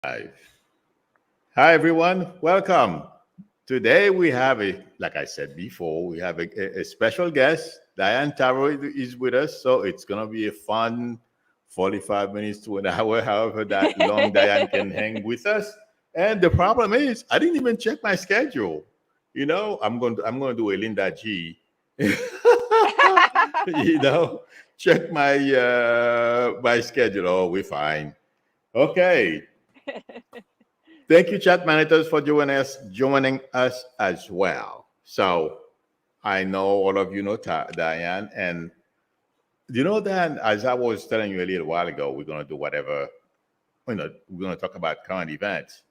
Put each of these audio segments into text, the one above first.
Live. Hi, everyone. Welcome. Today we have like I said before, we have a special guest. Dianne Tarot is with us, so it's gonna be a fun 45 minutes to an hour, however that long Dianne can hang with us. And the problem is, I didn't even check my schedule. I'm going to do a Linda G. you know, check my schedule. Oh, we're fine. Okay. Thank you, chat managers, for joining us as well. So I know all of you know Dianne, and you know that as I was telling you a little while ago, we're gonna do whatever. We're gonna talk about current events.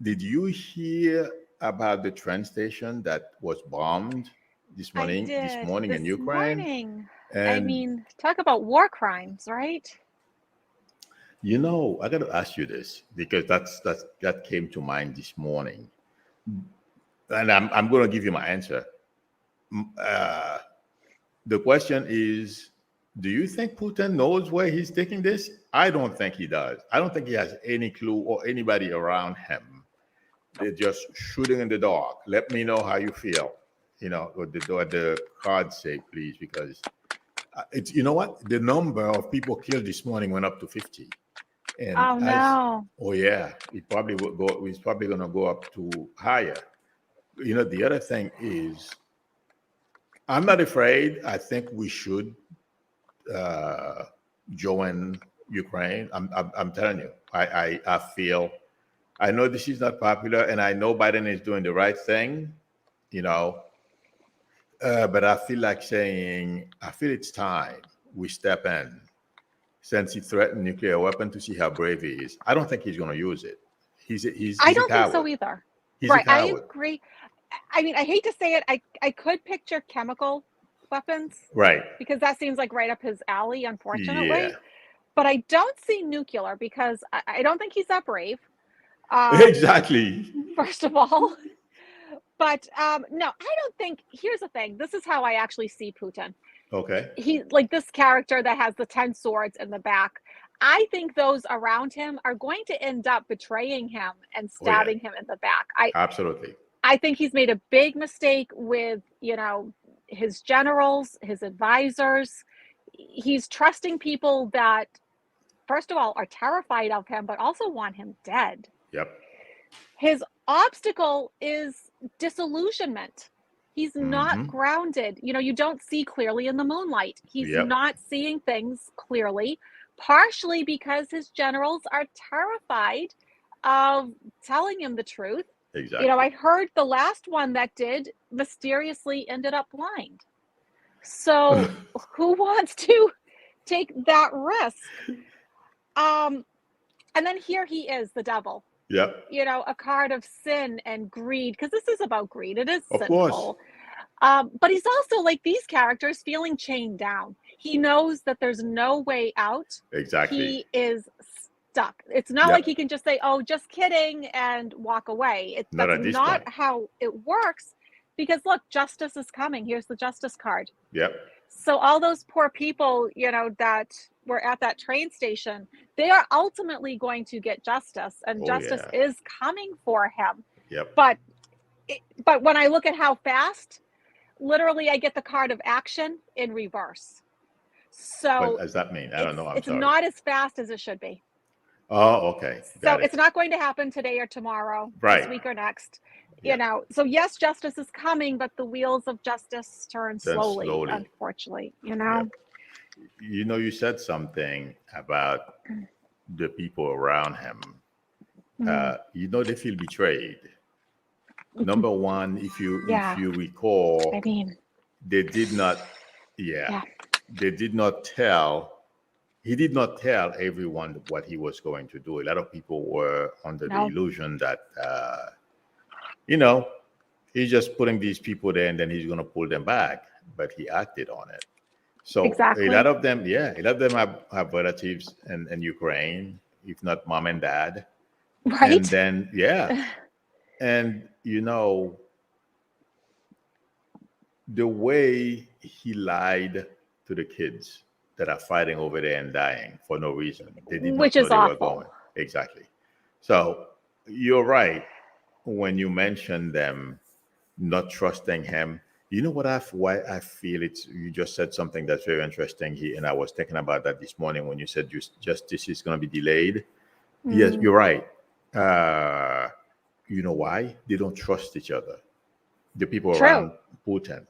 Did you hear about the train station that was bombed this I morning? This did morning in this Ukraine, morning. I and mean, talk about war crimes, right? I got to ask you this because that came to mind this morning, and I'm going to give you my answer. Uh, the question is, do you think Putin knows where he's taking this? I don't think he does. I don't think he has any clue or anybody around him. They're just shooting in the dark. Let me know how you feel. What the cards say, please, because it's what the number of people killed this morning went up to 50. And Oh no. oh yeah, it probably will go. It's probably going to go up to higher. The other thing is, I'm not afraid. I think we should uh, join Ukraine. I'm telling you, I feel. I know this is not popular, and I know Biden is doing the right thing. You know, but I feel like saying, I feel it's time we step in. Since he threatened nuclear weapon, to see how brave he is. I don't think he's going to use it. I He's a don't think so coward. either. He's a Right. I coward. agree. I mean, I hate to say it. I could picture chemical weapons Right. because that seems like right up his alley, Yeah. unfortunately. But I don't see nuclear because I don't think he's that brave. Exactly. First of all. But no, I don't think. Here's the thing. This is how I actually see Putin. Okay. He like this character that has the 10 swords in the back. I think those around him are going to end up betraying him and Oh yeah. stabbing him in the back. I Absolutely. I think he's made a big mistake with, his generals, his advisors. He's trusting people that first of all are terrified of him but also want him dead. Yep. His obstacle is disillusionment. He's not Mm-hmm. grounded. You don't see clearly in the moonlight. He's Yep. not seeing things clearly, partially because his generals are terrified of telling him the truth. Exactly. I heard the last one that did mysteriously ended up blind. So who wants to take that risk? And then here he is, the devil. Yep. A card of sin and greed, because this is about greed. It is Of course. sinful. But he's also like these characters feeling chained down. He knows that there's no way out. Exactly. He is stuck. It's not like Yep. he can just say, oh, just kidding, and walk away. Not That's at this not point. how it works. Because look, justice is coming. Here's the justice card. Yep. So all those poor people, that were at that train station, they are ultimately going to get justice, and Oh justice yeah. is coming for him. Yep. But when I look at how fast, literally I get the card of action in reverse. What So does that mean? I don't know. I'm it's sorry. not as fast as it should be. Oh, okay. So Got it. it's not going to happen today or tomorrow, Right. this week or next. Yeah. So yes, justice is coming, but the wheels of justice turn Then slowly, unfortunately. Yep. You said something about the people around him. They feel betrayed. Number one, if you recall, I mean, they did not. Yeah, they did not tell. He did not tell everyone what he was going to do. A lot of people were under the illusion that he's just putting these people there and then he's going to pull them back. But he acted on it. So exactly. a lot of them have relatives in Ukraine, if not mom and dad. Right. And then, and the way he lied to the kids that are fighting over there and dying for no reason. They did not know they were going. Exactly. So you're right when you mention them not trusting him. You know what why I feel it's you just said something that's very interesting here, and I was thinking about that this morning when you said justice is going to be delayed. Yes, you're right. Uh, you know why? They don't trust each other. The people True. around Putin,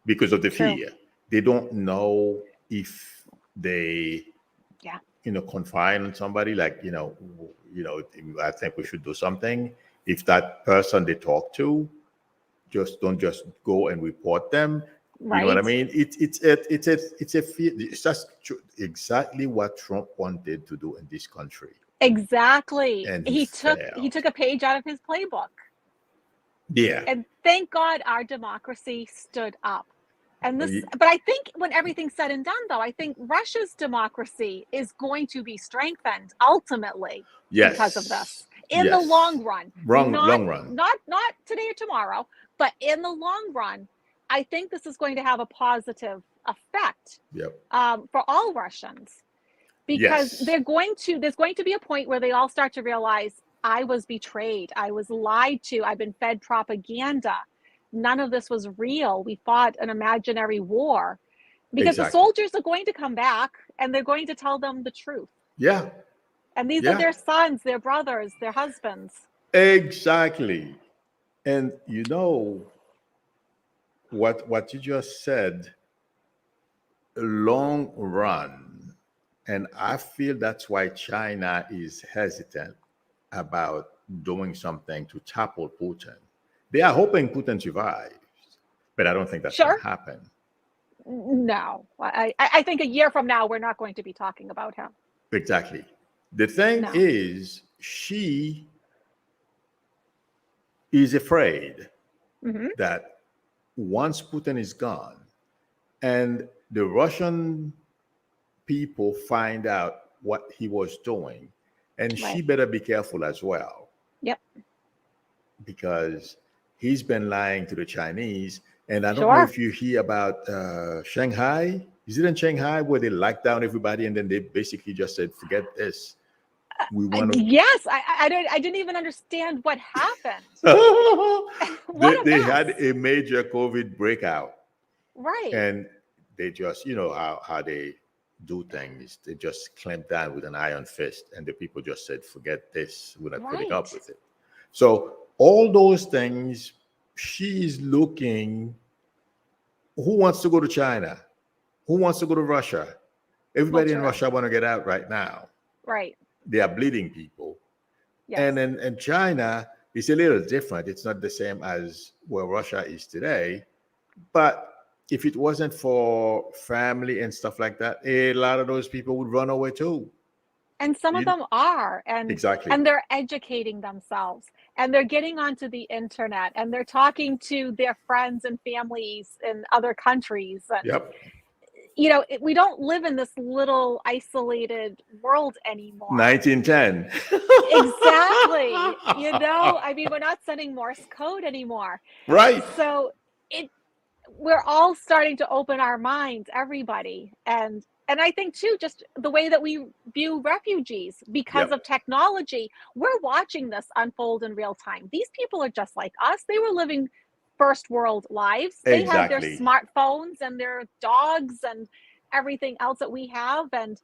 because of the True. fear. They don't know if they Yeah. confine on somebody, like, I think we should do something. If that person they talk to, don't just go and report them. You know what I Right. mean? It's a fear. It's just exactly what Trump wanted to do in this country, Exactly. and he He took failed. a page out of his playbook. Yeah. And thank God our democracy stood up. And this, Ye- but I think when everything's said and done, though, I think Russia's democracy is going to be strengthened ultimately because of Yes. this in the Yes. long run. Long run. Not today or tomorrow, but in the long run, I think this is going to have a positive effect Yep. for all Russians, because Yes. there's going to be a point where they all start to realize, I was betrayed, I was lied to, I've been fed propaganda. None of this was real. We fought an imaginary war, because the Exactly. soldiers are going to come back and they're going to tell them the truth. Yeah. And these are Yeah. their sons, their brothers, their husbands. Exactly. And what you just said, long run, and I feel that's why China is hesitant about doing something to topple Putin. They are hoping Putin survives, but I don't think that's going Sure. to happen. No, I think a year from now, we're not going to be talking about him. Exactly. The thing No. is, she is afraid Mm-hmm. that once Putin is gone and the Russian people find out what he was doing, and she Right. better be careful as well, Yep. because he's been lying to the Chinese. And I don't know Sure. if you hear about Shanghai. Is it in Shanghai where they locked down everybody and then they basically just said, "Forget this. We want to." Yes, I didn't even understand what happened. they, What a they mess. had a major COVID breakout, Right. and they just, how they do things. They just clamped down with an iron fist, and the people just said, "Forget this. We're not putting up Right. with it." So all those things, she's looking. Who wants to go to China? Who wants to go to Russia? Well, Everybody in true. Russia want to get out right now. Right. They are bleeding people. Yes. And in China, it's a little different. It's not the same as where Russia is today. But if it wasn't for family and stuff like that, a lot of those people would run away too. And some of You, them are, and exactly. they're educating themselves, and they're getting onto the internet, and they're talking to their friends and families in other countries. And Yep. we don't live in this little isolated world anymore. 1910. Exactly. I mean, we're not sending Morse code anymore. Right. So we're all starting to open our minds, everybody. And I think too, just the way that we view refugees because of Yep. technology, we're watching this unfold in real time. These people are just like us. They were living first world lives. They had their Exactly. smartphones and their dogs and everything else that we have, and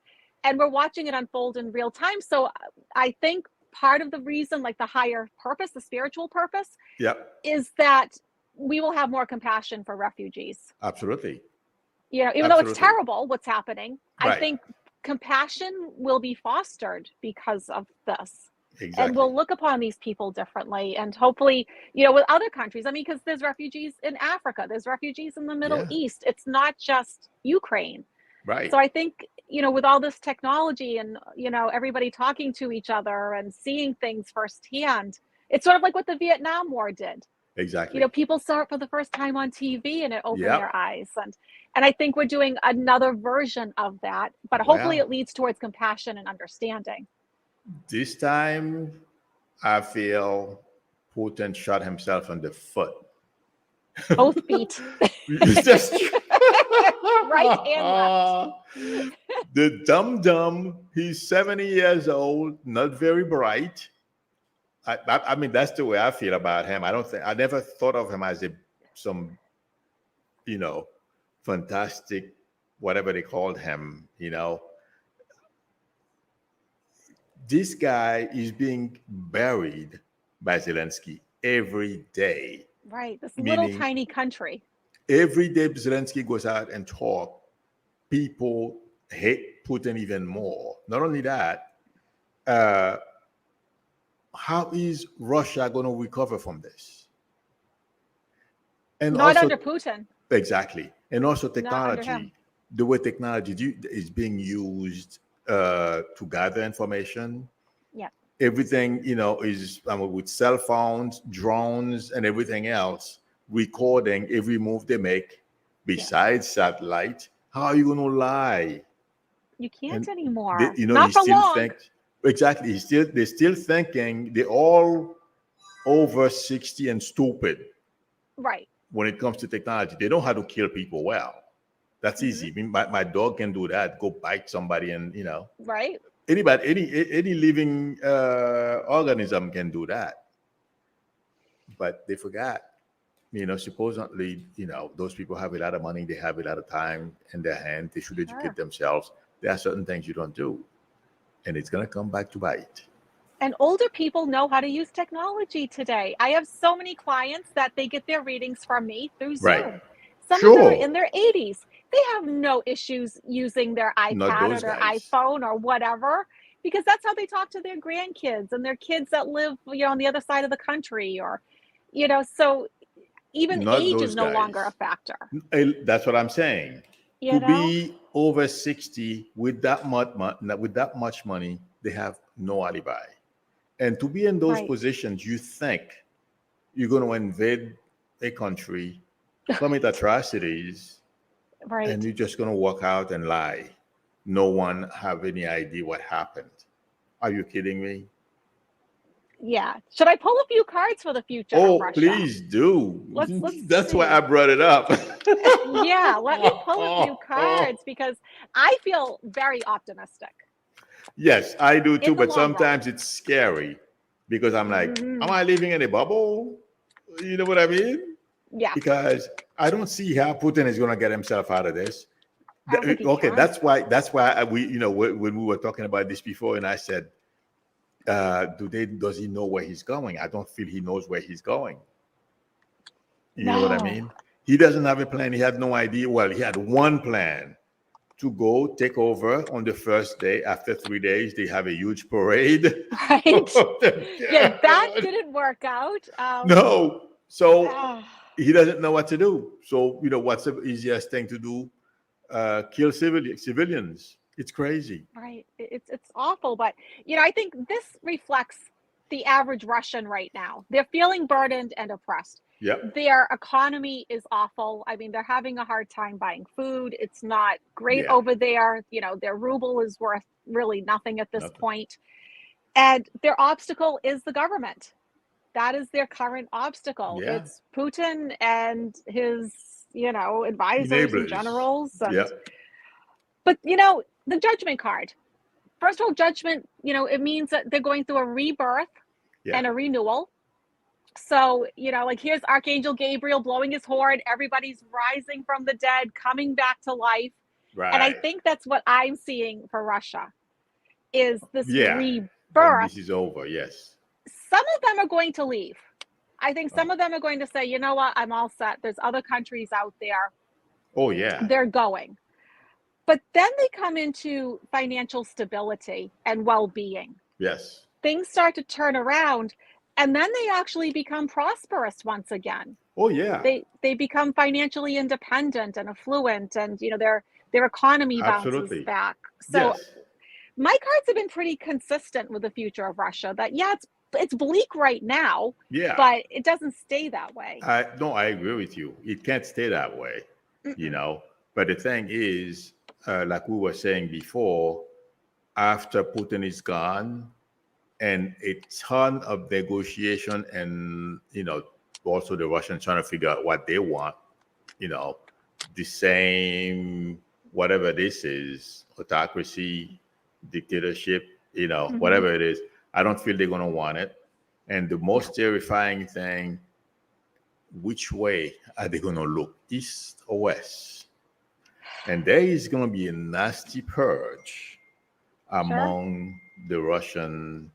we're watching it unfold in real time. So I think part of the reason, like the higher purpose, the spiritual purpose, Yep. is that we will have more compassion for refugees. Absolutely. Even though it's Absolutely. terrible what's happening, I Right. think compassion will be fostered because of this. Exactly. And we'll look upon these people differently. And hopefully, with other countries, I mean, because there's refugees in Africa, there's refugees in the Middle Yeah. East. It's not just Ukraine. Right. So I think, with all this technology and, everybody talking to each other and seeing things firsthand, it's sort of like what the Vietnam War did. Exactly. People saw it for the first time on TV and it opened their Yep. eyes. And I think we're doing another version of that, but hopefully Well, it leads towards compassion and understanding. this time I feel Putin shot himself in the foot. Both feet. It's just Right and left. the dumb, he's 70 years old, not very bright, I mean, that's the way I feel about him. I never thought of him as some, you know, fantastic, whatever they called him, you know. This guy is being buried by Zelensky every day, Right. This little meaning tiny country. every day Zelensky goes out and talk, people hate Putin even more. Not only that, uh, how is Russia going to recover from this? And Not also, under Putin. exactly, and also Not under him. technology, the way technology is being used to gather information. Yeah. Everything, you know, is with cell phones, drones, and everything else, recording every move they make. Besides satellite, how are you going to lie? You can't And anymore. you know, Not he for still long. think exactly. They're still thinking they're all over 60 and stupid Right. when it comes to technology. They know how to kill people well. That's easy. I mean, my dog can do that. Go bite somebody, and you know, Right. anybody, any living organism can do that. But they forgot. You know, supposedly, you know, those people have a lot of money. They have a lot of time in their hand. They should educate Sure. themselves. There are certain things you don't do, and it's gonna come back to bite. And older people know how to use technology today. I have so many clients that they get their readings from me through Right. Zoom. Some of them are Sure. in their 80s. They have no issues using their Not iPad or those their guys. iPhone or whatever, because that's how they talk to their grandkids and their kids that live, on the other side of the country, or, so even Not age is those no longer a guys. factor, That's what I'm saying. you To know? be over 60 with that much money, they have no alibi. And to be in those Right. positions, you think you're going to invade a country, commit atrocities, and Right. you're just going to walk out and lie. No one have any idea what happened. Are you kidding me? Yeah. Should I pull a few cards for the future of Oh, Russia? please do. Let's That's why I see. brought it up. Yeah, let me pull a few cards because I feel very optimistic Yes, I do too, in the but long run. sometimes it's scary because I'm like, am Hmm. I living in a bubble? You know what I mean? Yeah, Because I don't see how Putin is going to get himself out of this. I don't think he Okay, can. that's why we, you know, when we were talking about this before, and I said, does he know where he's going? I don't feel he knows where he's going. You know what I No. mean? He doesn't have a plan. He had no idea. Well, he had one plan to go take over on the first day. After 3 days, they have a huge parade. Right? Yeah, that God. didn't work out. No. So Ah, he doesn't know what to do. So, you know, what's the easiest thing to do? Kill civilians. It's crazy. right. It's awful, but I think this reflects the average Russian right now. They're feeling burdened and oppressed. Yep. Their economy is awful. I mean, they're having a hard time buying food. It's not great Yeah. over there. Their ruble is worth really nothing at this Nothing. point. And their obstacle is the government. That is their current obstacle. Yeah. It's Putin and his, advisors and Enablers. generals. And Yep. but the judgment card. First of all, judgment, it means that they're going through a rebirth Yeah. and a renewal. So, like here's Archangel Gabriel blowing his horn, everybody's rising from the dead, coming back to life. And I Right. think that's what I'm seeing for Russia is this Yeah. When rebirth. this is over, yes. Some of them are going to leave. I think some Oh, of them are going to say, you know what, I'm all set. There's other countries out there. oh yeah. They're going. But then they come into financial stability and well-being. Yes. Things start to turn around, and then they actually become prosperous once again. Oh yeah. They become financially independent and affluent, and their economy bounces Absolutely. back. So Yes. my cards have been pretty consistent with the future of Russia, that it's bleak right now, Yeah. but it doesn't stay that way. I agree with you. It can't stay that way, you Mm-mm. know. But the thing is, like we were saying before, after Putin is gone, and a ton of negotiation, and also the Russians trying to figure out what they want, you know, the same whatever this is, autocracy, dictatorship, Mhm. whatever it is. I don't feel they're gonna want it. And the most terrifying thing, which way are they going to look, east or west? And there is going to be a nasty purge among the Russian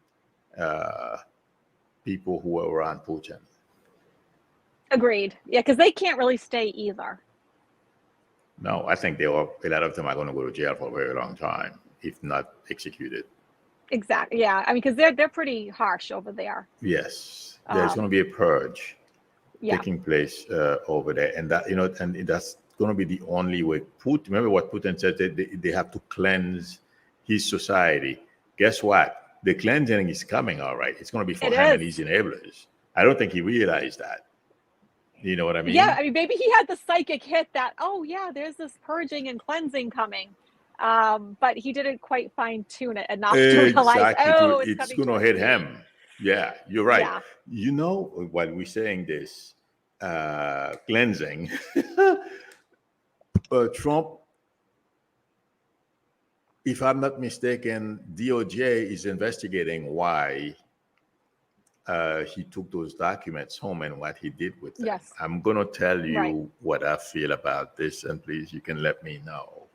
people who are around Putin. Agreed. Yeah, because they can't really stay either. No, I think a lot of them are going to go to jail for a very long time, if not executed. Exactly. Yeah. I mean, because they're pretty harsh over there. Yes, there's going to be a purge Yeah. taking place over there, and that and that's going to be the only way. Remember what Putin said? They have to cleanse his society. Guess what? The cleansing is coming. All right, it's going to be for him and his enablers. I don't think he realized that. You know what I mean? Yeah, I mean, maybe he had the psychic hit that, oh yeah, there's this purging and cleansing coming. But he didn't quite fine tune it enough to realize, oh, it's going to hit him. Yeah, you're right. Yeah. You know, while we're saying this, cleansing, Trump, if I'm not mistaken, DOJ is investigating why he took those documents home and what he did with them. Yes. I'm going to tell you what I feel about this, and please, you can let me know.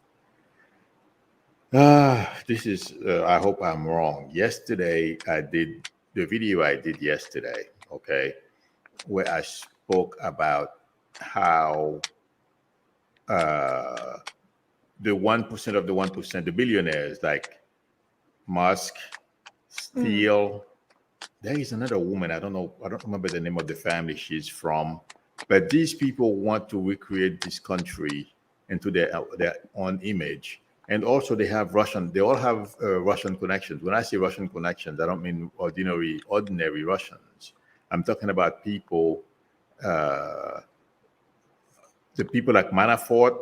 This is, I hope I'm wrong. Yesterday, I did the video I did yesterday, okay, where I spoke about how the 1% of the 1%, the billionaires like Musk, Steele, there is another woman, I don't remember the name of the family she's from, but these people want to recreate this country into their own image. And also they all have Russian connections. When I say Russian connections, I don't mean ordinary Russians. I'm talking about people, the people like Manafort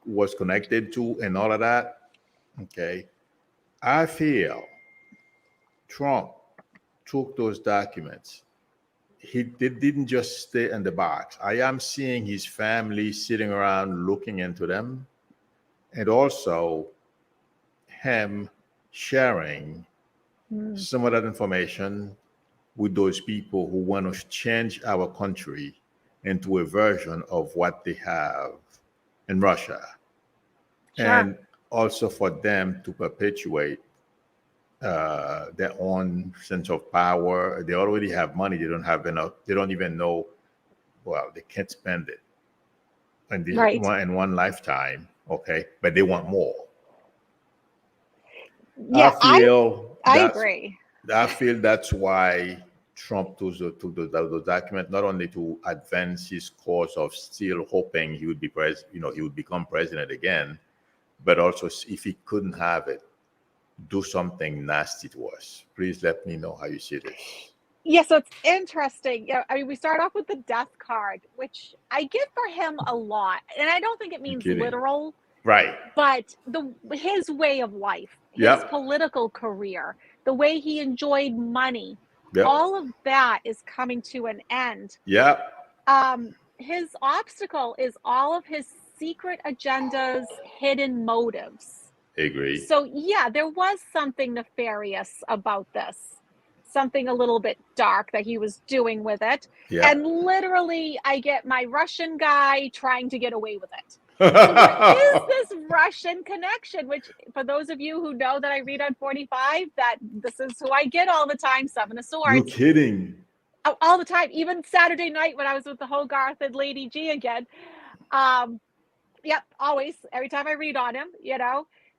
was connected to and all of that. Okay. I feel Trump took those documents. They didn't just stay in the box. I am seeing his family sitting around looking into them, and also him sharing some of that information with those people who want to change our country into a version of what they have in Russia. Sure. And also for them to perpetuate their own sense of power. They already have money. They don't have enough. They don't even know. Well, they can't spend it in one lifetime. Okay, but they want more. Yeah, I agree. I feel that's why Trump took those documents, not only to advance his cause of still hoping he would he would become president again, but also if he couldn't have it, do something nasty to us. Please let me know how you see this. Yeah, so it's interesting. Yeah, I mean, we start off with the death card, which I give for him a lot, and I don't think it means literal, right? But his way of life, his political career, the way he enjoyed money, all of that is coming to an end. Yeah. His obstacle is all of his secret agendas, hidden motives. Agree. So yeah, there was something nefarious about this, something a little bit dark that he was doing with it. Yeah. And literally, I get my Russian guy trying to get away with it. So there is this Russian connection, which for those of you who know that I read on 45, that this is who I get all the time, Seven of Swords. You're kidding. All the time, even Saturday night when I was with the Hogarth and Lady G again. Yep, always, every time I read on him,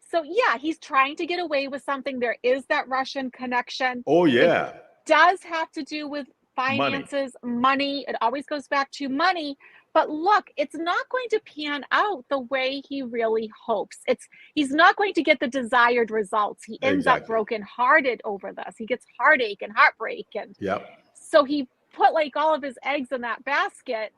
So yeah, he's trying to get away with something. There is that Russian connection. Oh yeah. It does have to do with finances, money. It always goes back to money. But look, it's not going to pan out the way he really hopes. He's not going to get the desired results. He ends up brokenhearted over this. He gets heartache and heartbreak. And so he put like all of his eggs in that basket,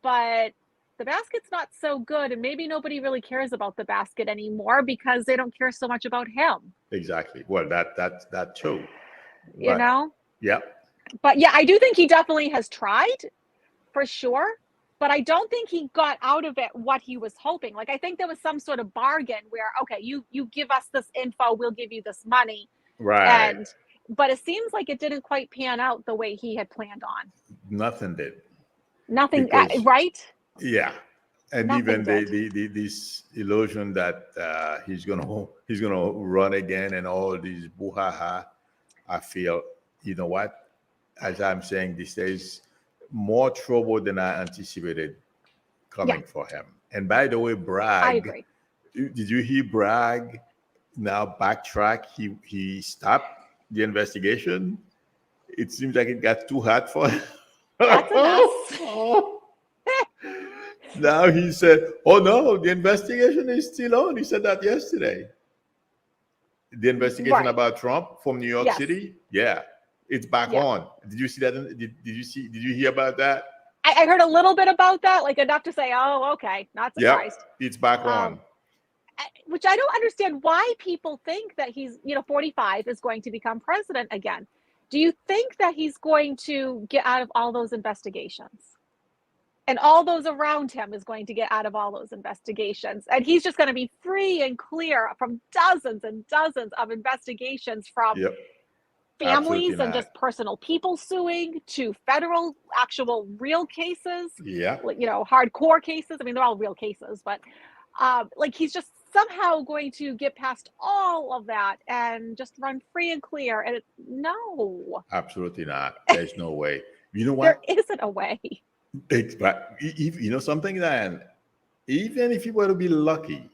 but the basket's not so good, and maybe nobody really cares about the basket anymore because they don't care so much about him. Exactly. Well, that too. Yeah. But yeah, I do think he definitely has tried, for sure. But I don't think he got out of it what he was hoping. Like, I think there was some sort of bargain where, okay, you give us this info, we'll give you this money. Right. And but it seems like it didn't quite pan out the way he had planned on. Nothing did. Nothing, Because right? yeah, and Nothing even did. this illusion that he's gonna run again and all these boo-ha-ha, I feel, you know what? As I'm saying, this is more trouble than I anticipated Yeah, coming for him. And by the way, I Bragg, agree. did you hear Bragg now backtrack? He stopped the investigation. It seems like it got too hot for him. That's a mess. Now he said, "Oh no, the investigation is still on." He said that yesterday. The investigation Right. about Trump from New York Yes. City, yeah, it's back Yeah. on. Did you see that? Did you hear about that? I heard a little bit about that, like enough to say, oh, okay, not Yep, surprised. it's back on. Which I don't understand why people think that he's, 45 is going to become president again. Do you think that he's going to get out of all those investigations? And all those around him is going to get out of all those investigations. And he's just going to be free and clear from dozens and dozens of investigations from Yep, absolutely families and not. just personal people suing to federal, actual real cases, Yeah, hardcore cases. I mean, they're all real cases, but like he's just somehow going to get past all of that and just run free and clear. And no, absolutely not. There's no way. You know there what? isn't a way. But you know something, Diane? Even if you were to be lucky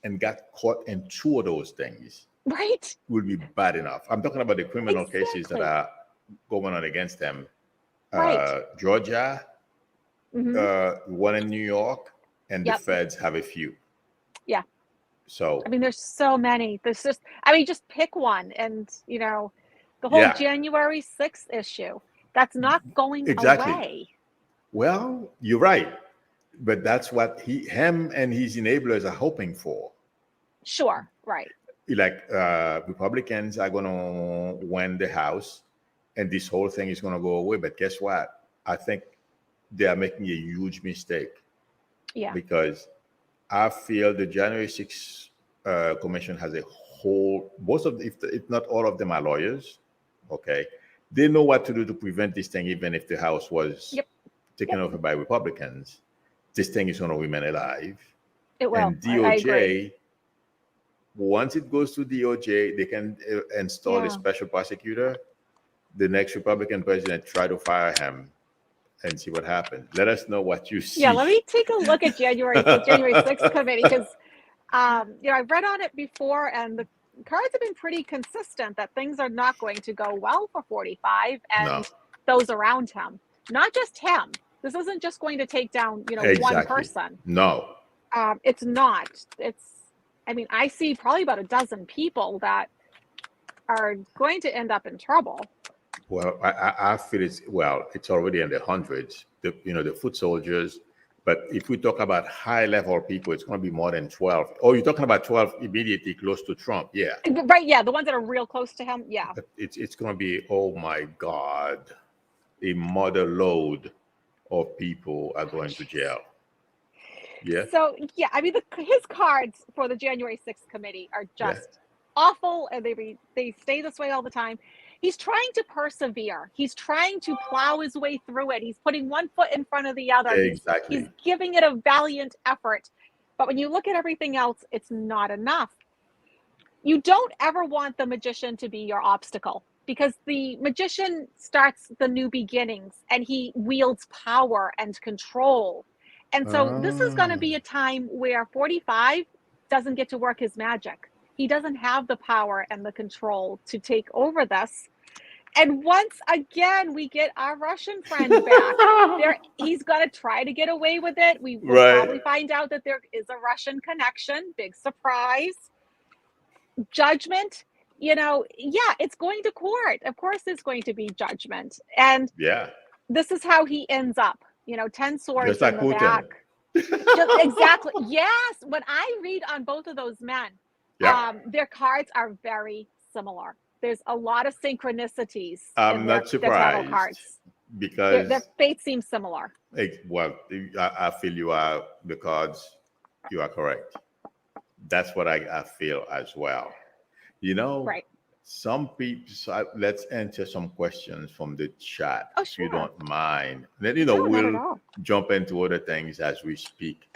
and got caught in two of those things, Right? would be bad enough. I'm talking about the criminal cases that Exactly. are going on against them. Right. Georgia, Mm-hmm. one in New York, and the Yep. feds have a few. Yeah. So I mean, there's so many. There's just, I mean, just pick one. And, the whole yeah, January 6th issue, that's not going exactly. away. Well, you're right, but that's what him and his enablers are hoping for. Sure. Right. Like Republicans are going to win the House, and this whole thing is going to go away. But guess what? I think they are making a huge mistake. Yeah. Because I feel the January 6th commission has a whole, most of, if not all of them are lawyers. Okay. They know what to do to prevent this thing, even if the House was taken over by Republicans. This thing is going to remain alive. It will. And I agree. DOJ, once it goes to DOJ, they can install a special prosecutor. The next Republican president try to fire him and see what happens. Let us know what you see. Yeah, let me take a look at January 6th committee, because I've read on it before, and the cards have been pretty consistent that things are not going to go well for 45 and those around him. Not just him. This isn't just going to take down, one person. No. It's not. I mean, I see probably about a dozen people that are going to end up in trouble. Well, I feel it's already in the hundreds, the foot soldiers. But if we talk about high level people, it's going to be more than 12. Oh, you're talking about 12 immediately close to Trump. Yeah. Right. Yeah. The ones that are real close to him. Yeah. But it's going to be, oh my God, a mother load of people are going to jail. Yeah. So, yeah, I mean, his cards for the January 6th committee are just awful, and they stay this way all the time. He's trying to persevere. He's trying to plow his way through it. He's putting one foot in front of the other. Exactly. He's giving it a valiant effort. But when you look at everything else, it's not enough. You don't ever want the magician to be your obstacle, because the magician starts the new beginnings, and he wields power and control. And so this is going to be a time where 45 doesn't get to work his magic. He doesn't have the power and the control to take over this. And once again, we get our Russian friend back. He's going to try to get away with it. We will probably find out that there is a Russian connection. Big surprise. Judgment. It's going to court. Of course, it's going to be judgment. And this is how he ends up. 10 swords just like in the Putin. back. Exactly. Yes. When I read on both of those men, their cards are very similar. There's a lot of synchronicities. I'm not surprised, cards, because their fate seems similar. Well, I feel you are correct. That's what I feel as well. Right. some people, so let's answer some questions from the chat, Oh, if you sure. don't mind. Then, No, not at we'll all. jump into other things as we speak.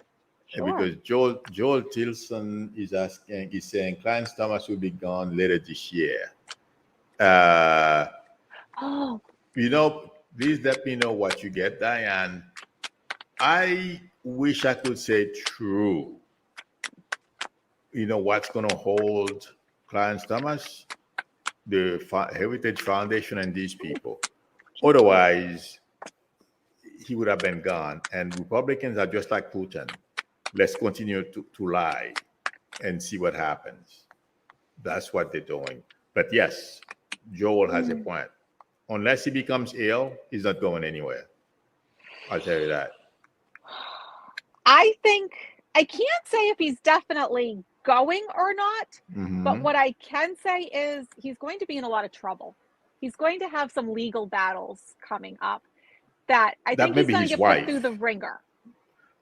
Sure. Because Joel Tilson is saying Clarence Thomas will be gone later this year. Oh, Please let me know what you get, Diane. I wish I could say true. What's going to hold Clarence Thomas? The Heritage Foundation and these people. Otherwise, he would have been gone. And Republicans are just like Putin. Let's continue to lie and see what happens. That's what they're doing. But yes, Joel has a point. Unless he becomes ill, he's not going anywhere. I'll tell you that. I think I can't say if he's definitely going or not, but what I can say is he's going to be in a lot of trouble. He's going to have some legal battles coming up that I think he's going to get put through the ringer.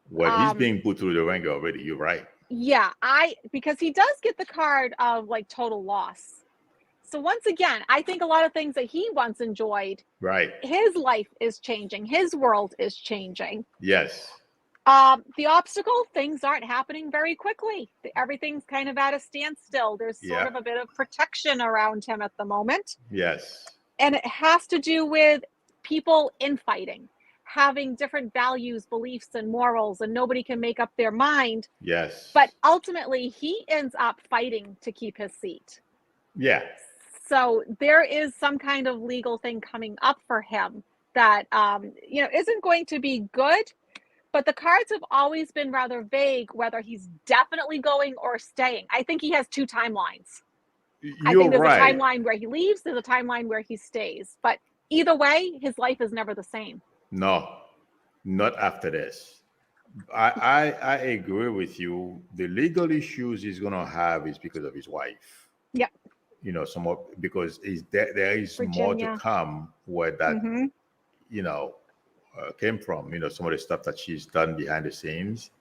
Well, he's being put through the ringer already. You're right. Yeah, because he does get the card of like total loss. So once again, I think a lot of things that he once enjoyed, right, his life is changing. His world is changing. Yes. The obstacle, things aren't happening very quickly. Everything's kind of at a standstill. There's sort of a bit of protection around him at the moment. Yes. And it has to do with people infighting, having different values, beliefs, and morals, and nobody can make up their mind. Yes. But ultimately, he ends up fighting to keep his seat. Yeah. So there is some kind of legal thing coming up for him that, isn't going to be good. But the cards have always been rather vague whether he's definitely going or staying. I think he has two timelines. I think there's a timeline where he leaves, there's a timeline where he stays. But either way, his life is never the same. No, not after this. I agree with you. The legal issues he's going to have is because of his wife. Yep. Because there is more to come where that, came from, some of the stuff that she's done behind the scenes.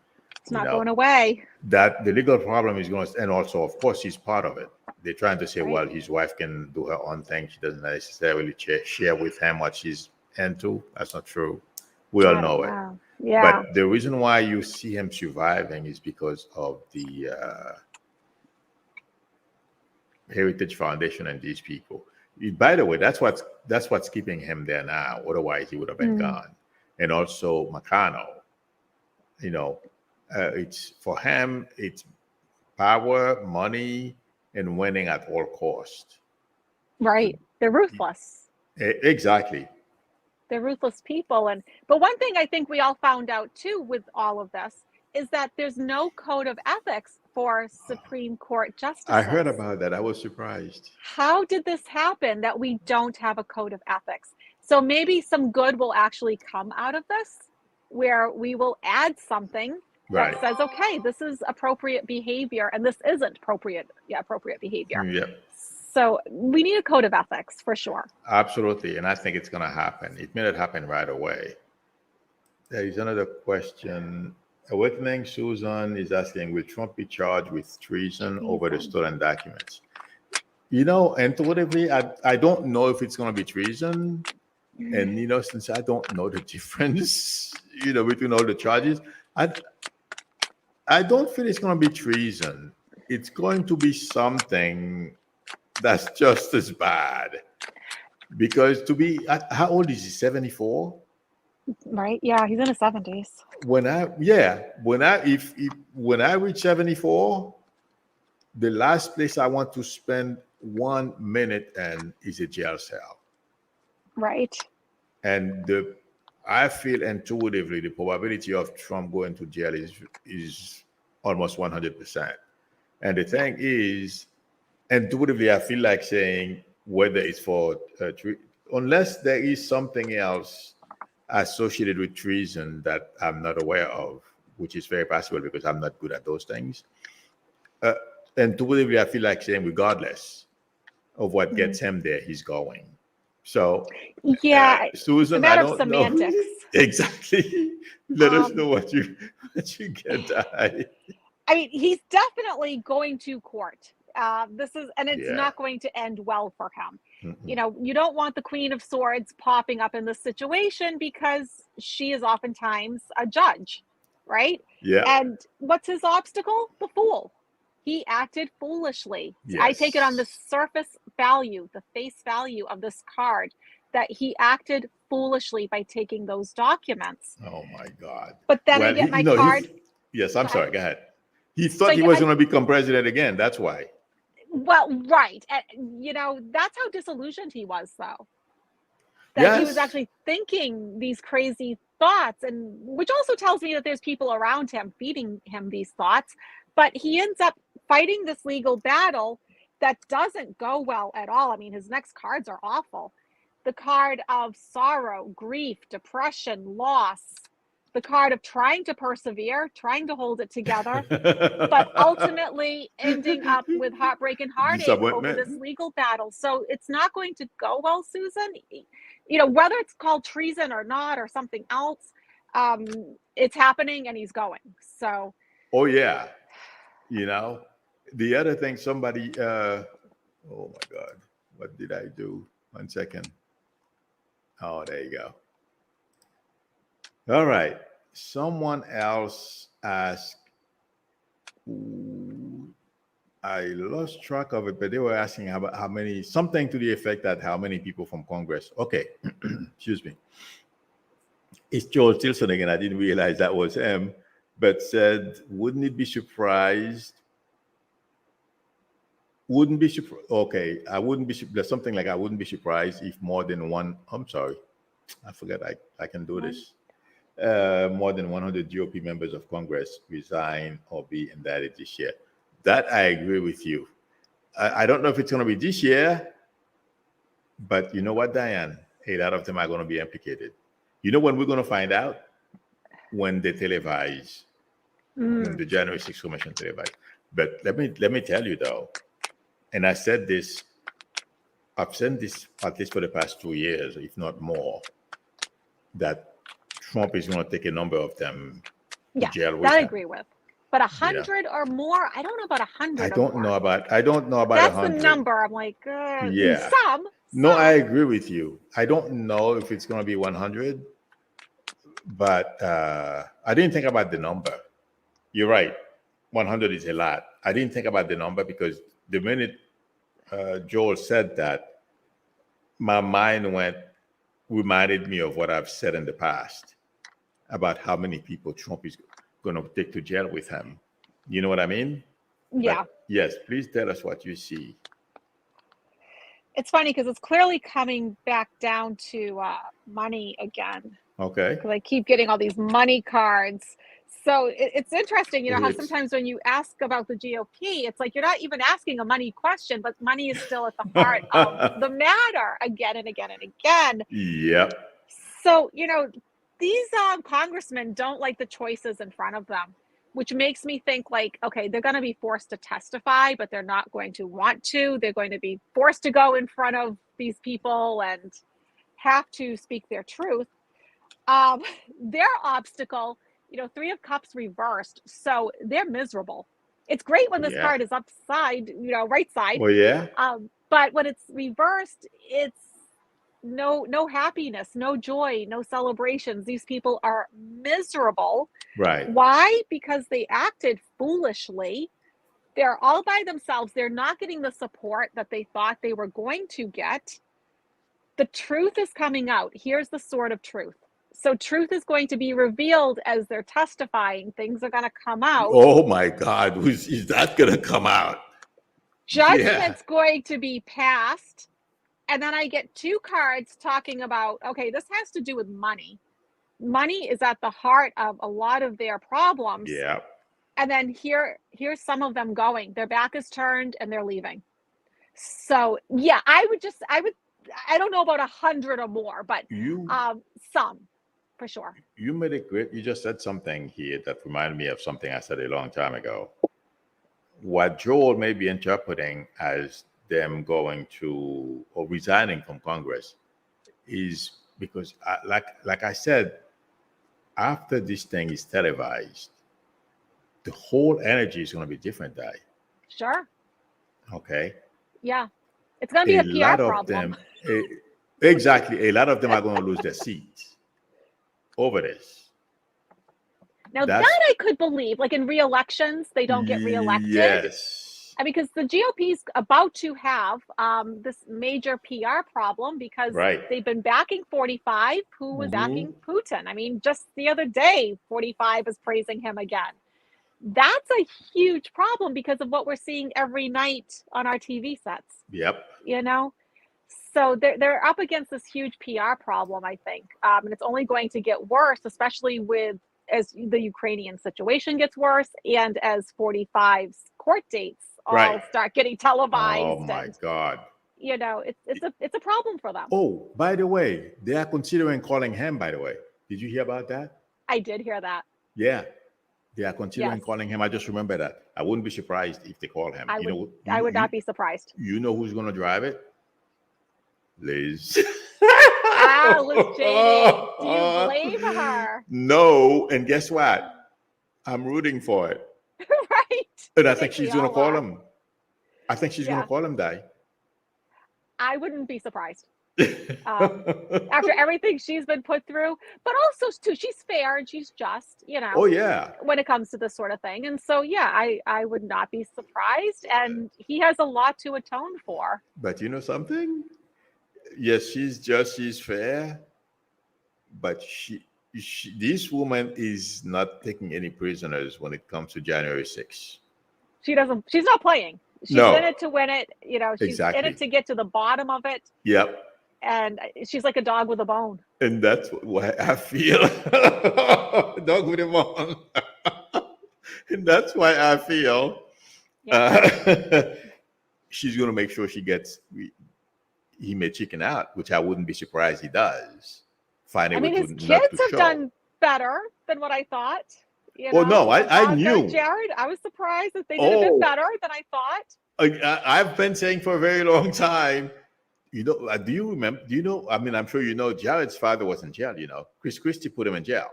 It's not going away. That the legal problem is going to, and also, of course, he's part of it. They're trying to say, well, his wife can do her own thing. She doesn't necessarily share with him what she's into. That's not true. We all know it. Yeah. But the reason why you see him surviving is because of the Heritage Foundation and these people. By the way, that's what's keeping him there now. Otherwise, he would have been gone. And also McConnell, it's for him, it's power, money, and winning at all cost. Right. They're ruthless. Exactly. They're ruthless people. But one thing I think we all found out too with all of this is that there's no code of ethics for Supreme Court justices. I heard about that. I was surprised. How did this happen that we don't have a code of ethics? So maybe some good will actually come out of this, where we will add something that says, okay, this is appropriate behavior, and this isn't appropriate behavior. Yep. So we need a code of ethics for sure. Absolutely, and I think it's going to happen. It may not happen right away. There is another question. Awakening Susan is asking, will Trump be charged with treason over the stolen documents? Intuitively, I don't know if it's going to be treason. And, since I don't know the difference, between all the charges, I don't feel it's going to be treason. It's going to be something that's just as bad. Because how old is he? 74? Right. Yeah, he's in his 70s. When I reach 74, the last place I want to spend 1 minute in is a jail cell. Right. And I feel intuitively the probability of Trump going to jail is almost 100%. And the thing is, intuitively, I feel like saying whether it's for unless there is something else associated with treason that I'm not aware of, which is very possible because I'm not good at those things. Intuitively, I feel like saying regardless of what gets him there, he's going. So, Susan, a matter of semantics. Exactly. Let us know what you get. I mean, he's definitely going to court. It's Yeah. not going to end well for him. Mm-mm. You don't want the Queen of Swords popping up in this situation because she is oftentimes a judge, right? Yeah. And what's his obstacle? The Fool. He acted foolishly. I take it on the Yes. surface value, the face value of this card, that he acted foolishly by taking those documents. Oh my God. But then I Well, get my card. yes, Go I'm ahead. sorry. Go ahead. He So thought I he get was my going to become president again. That's why. Well, right. That's how disillusioned he was, though. That he was Yes. actually thinking these crazy thoughts, and which also tells me that there's people around him feeding him these thoughts. But he ends up fighting this legal battle that doesn't go well at all. I mean, his next cards are awful. The card of sorrow, grief, depression, loss, the card of trying to persevere, trying to hold it together, but ultimately ending up with heartbreak and heartache over this Disappointment. legal battle. So it's not going to go well, Susan. Whether it's called treason or not, or something else, it's happening and he's going. So, Oh yeah. You know, the other thing, somebody. Oh my God, what did I do? 1 second. Oh, there you go. All right. Someone else asked. Ooh, I lost track of it, but they were asking about how many, something to the effect that how many people from Congress. Okay, excuse me. It's George Tilson again. I didn't realize that was him, but said, wouldn't it be surprised? Wouldn't be surprised. Okay, I wouldn't be. There's something like I wouldn't be surprised if more than one. I'm sorry, I forgot. I can do this. More than 100 GOP members of Congress resign or be indicted this year. That I agree with you. I don't know if it's going to be this year, but you know what, Diane? A lot of them are going to be implicated. You know when we're going to find out? When they televise, when the January 6th Commission televise. But let me tell you though, and I said this, I've said this at least for the past 2 years, if not more, that Trump is going to take a number of them to yeah, jail with that I him. agree with. But You know, 100 or more, I don't know about 100 I or don't know more. about That's the 100. number. I'm like, Yeah. some. No, I agree with you. I don't know if it's going to be 100, but I didn't think about the number. You're right. 100 is a lot. I didn't think about the number because the minute Joel said that, my mind reminded me of what I've said in the past about how many people Trump is going to take to jail with him. You know what I mean? Yeah. But yes, please tell us what you see. It's funny because it's clearly coming back down to money again. Okay. Because I keep getting all these money cards. So it's interesting, how It's sometimes when you ask about the GOP, it's like you're not even asking a money question, but money is still at the heart of the matter again and again and again. Yep. So, these congressmen don't like the choices in front of them, which makes me think like, okay, they're going to be forced to testify, but they're not going to want to. They're going to be forced to go in front of these people and have to speak their truth. Their obstacle, Three of Cups reversed, so they're miserable. It's great when this Yeah. card is upside, right side. Oh yeah. But when it's reversed, it's no happiness, no joy, no celebrations. These people are miserable. Right. Why? Because they acted foolishly. They're all by themselves. They're not getting the support that they thought they were going to get. The truth is coming out. Here's the sword of truth. So truth is going to be revealed as they're testifying. Things are going to come out. Oh my God, is that going to come out? Yeah. Judgment's going to be passed. And then I get two cards talking about, okay, this has to do with money. Money is at the heart of a lot of their problems. Yeah. And then here's some of them going. Their back is turned and they're leaving. So yeah, I don't know about 100 or more, but some for sure. You made it great. You just said something here that reminded me of something I said a long time ago. What Joel may be interpreting as them going to or resigning from Congress is because, like I said, after this thing is televised, the whole energy is going to be different, Di. Sure. Okay. Yeah. It's going to be a PR lot of problem. them, exactly, a lot of them are going to lose their seats over this. Now That's that I could believe, like in re-elections, they don't get reelected. yes, I mean, because the GOP's about to have this major PR problem because right. they've been backing 45, who was backing Putin. I mean, just the other day, 45 was praising him again. That's a huge problem because of what we're seeing every night on our TV sets. Yep. You know, so they're up against this huge PR problem, I think, and it's only going to get worse, especially as the Ukrainian situation gets worse and as 45's court dates all Right. start getting Oh televised. my And God. it's a problem for them. Oh, by the way, they are considering calling him. By the way, did you hear about that? I did hear that. Yeah, they are considering Yes. calling him. I just remember that. I wouldn't be surprised if they call him. I would not be surprised. You know who's going to drive it? Liz. Liz Cheney. Do you blame her? No, and guess what? I'm rooting for it. Right. And I think she's going to call him. I think she's going to call him, Di. I wouldn't be surprised. After everything she's been put through, but also too, she's fair and she's just, Oh yeah. when it comes to this sort of thing. And so, yeah, I would not be surprised. And he has a lot to atone for. But you know something? Yes, she's fair, but this woman is not taking any prisoners when it comes to January 6th. She's not playing. She's in it to win it. She's in it to get to the bottom of it. Yep. And she's like a dog with a bone. And that's what I feel. Dog with a bone. And that's why I feel she's going to make sure he may chicken out, which I wouldn't be surprised he does. His kids have done better than what I thought. No, I knew. Jared, I was surprised that they did a bit better than I thought. I've been saying for a very long time, do you remember? Do you know? I mean, I'm sure you know Jared's father was in jail, Chris Christie put him in jail.